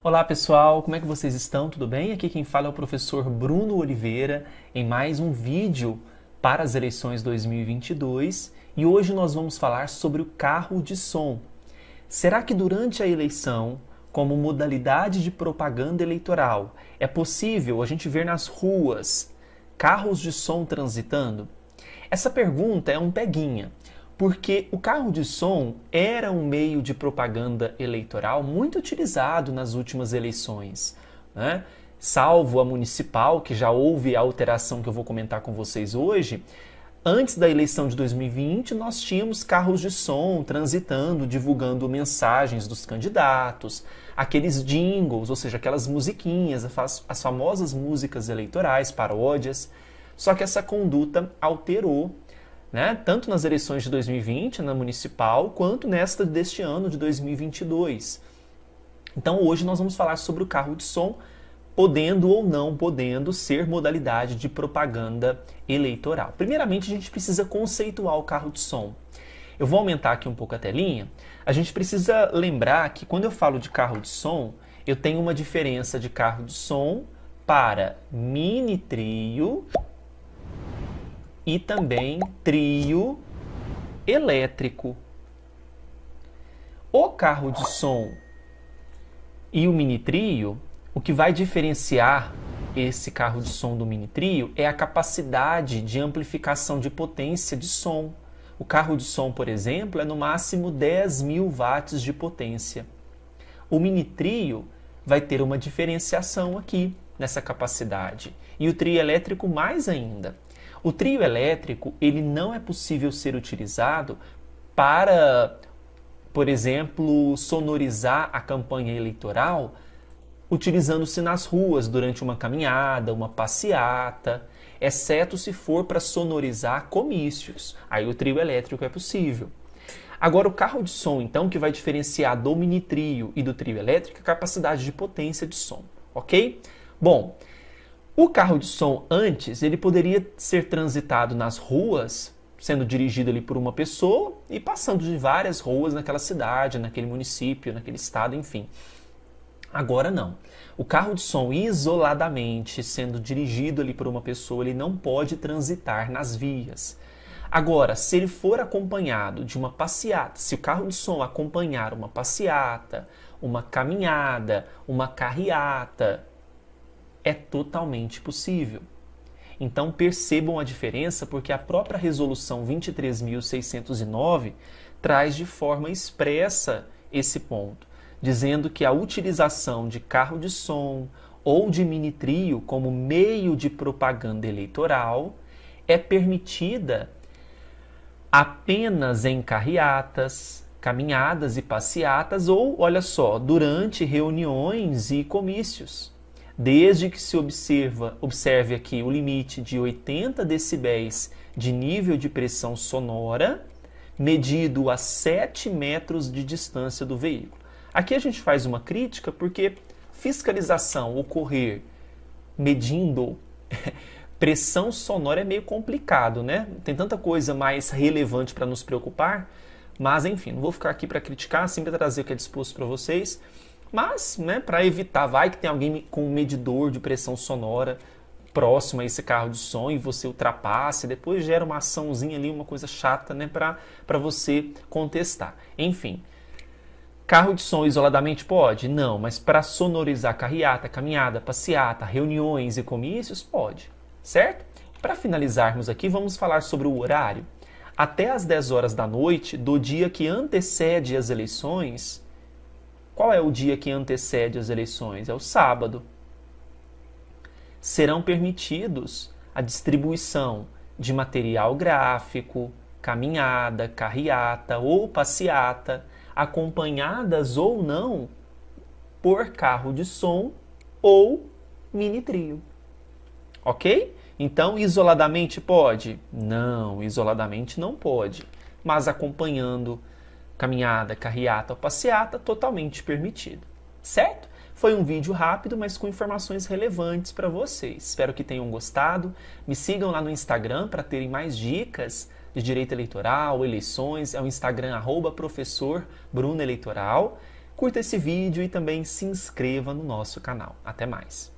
Olá pessoal, como é que vocês estão? Tudo bem? Aqui quem fala é o professor Bruno Oliveira em mais um vídeo para as eleições 2022 e hoje nós vamos falar sobre o carro de som. Será que durante a eleição, como modalidade de propaganda eleitoral, é possível a gente ver nas ruas carros de som transitando? Essa pergunta é um peguinha, porque o carro de som era um meio de propaganda eleitoral muito utilizado nas últimas eleições, né? Salvo a municipal, que já houve a alteração que eu vou comentar com vocês hoje. Antes da eleição de 2020, nós tínhamos carros de som transitando, divulgando mensagens dos candidatos, aqueles jingles, ou seja, aquelas musiquinhas, as famosas músicas eleitorais, paródias. Só que essa conduta alterou, né? Tanto nas eleições de 2020, na municipal, quanto nesta deste ano de 2022. Então hoje nós vamos falar sobre o carro de som, podendo ou não podendo ser modalidade de propaganda eleitoral. Primeiramente, a gente precisa conceituar o carro de som. Eu vou aumentar aqui um pouco a telinha. A gente precisa lembrar que quando eu falo de carro de som, eu tenho uma diferença de carro de som para mini trio e também trio elétrico. O carro de som e o mini trio, o que vai diferenciar esse carro de som do mini trio é a capacidade de amplificação de potência de som. O carro de som, por exemplo, é no máximo 10.000 watts de potência. O mini trio vai ter uma diferenciação aqui nessa capacidade. E o trio elétrico mais ainda. O trio elétrico, ele não é possível ser utilizado para, por exemplo, sonorizar a campanha eleitoral, utilizando-se nas ruas durante uma caminhada, uma passeata, exceto se for para sonorizar comícios. Aí o trio elétrico é possível. Agora, o carro de som, então, que vai diferenciar do mini trio e do trio elétrico, é a capacidade de potência de som, ok? Bom, o carro de som antes, ele poderia ser transitado nas ruas, sendo dirigido ali por uma pessoa e passando de várias ruas naquela cidade, naquele município, naquele estado, enfim. Agora não. O carro de som isoladamente, sendo dirigido ali por uma pessoa, ele não pode transitar nas vias. Agora, se ele for acompanhado de uma passeata, se o carro de som acompanhar uma passeata, uma caminhada, uma carreata, é totalmente possível. Então percebam a diferença, porque a própria resolução 23.609 traz de forma expressa esse ponto, dizendo que a utilização de carro de som ou de mini trio como meio de propaganda eleitoral é permitida apenas em carreatas, caminhadas e passeatas ou, olha só, durante reuniões e comícios. Desde que se observe aqui o limite de 80 decibéis de nível de pressão sonora, medido a 7 metros de distância do veículo. Aqui a gente faz uma crítica porque fiscalização ocorrer medindo pressão sonora é meio complicado, né? Tem tanta coisa mais relevante para nos preocupar, mas enfim, não vou ficar aqui para criticar, sempre trazer o que é disposto para vocês. Mas, né, para evitar, vai que tem alguém com um medidor de pressão sonora próximo a esse carro de som e você ultrapassa e depois gera uma açãozinha ali, uma coisa chata, né, para você contestar. Enfim, carro de som isoladamente pode? Não, mas para sonorizar carreata, caminhada, passeata, reuniões e comícios, pode, certo? Para finalizarmos aqui, vamos falar sobre o horário. Até às 10 horas da noite do dia que antecede as eleições. Qual é o dia que antecede as eleições? É o sábado. Serão permitidos a distribuição de material gráfico, caminhada, carreata ou passeata, acompanhadas ou não por carro de som ou mini trio. Ok? Então, isoladamente pode? Não, isoladamente não pode. Mas acompanhando caminhada, carreata ou passeata, totalmente permitido, certo? Foi um vídeo rápido, mas com informações relevantes para vocês. Espero que tenham gostado. Me sigam lá no Instagram para terem mais dicas de direito eleitoral, eleições. É o Instagram @professor Bruno Eleitoral. Curta esse vídeo e também se inscreva no nosso canal. Até mais!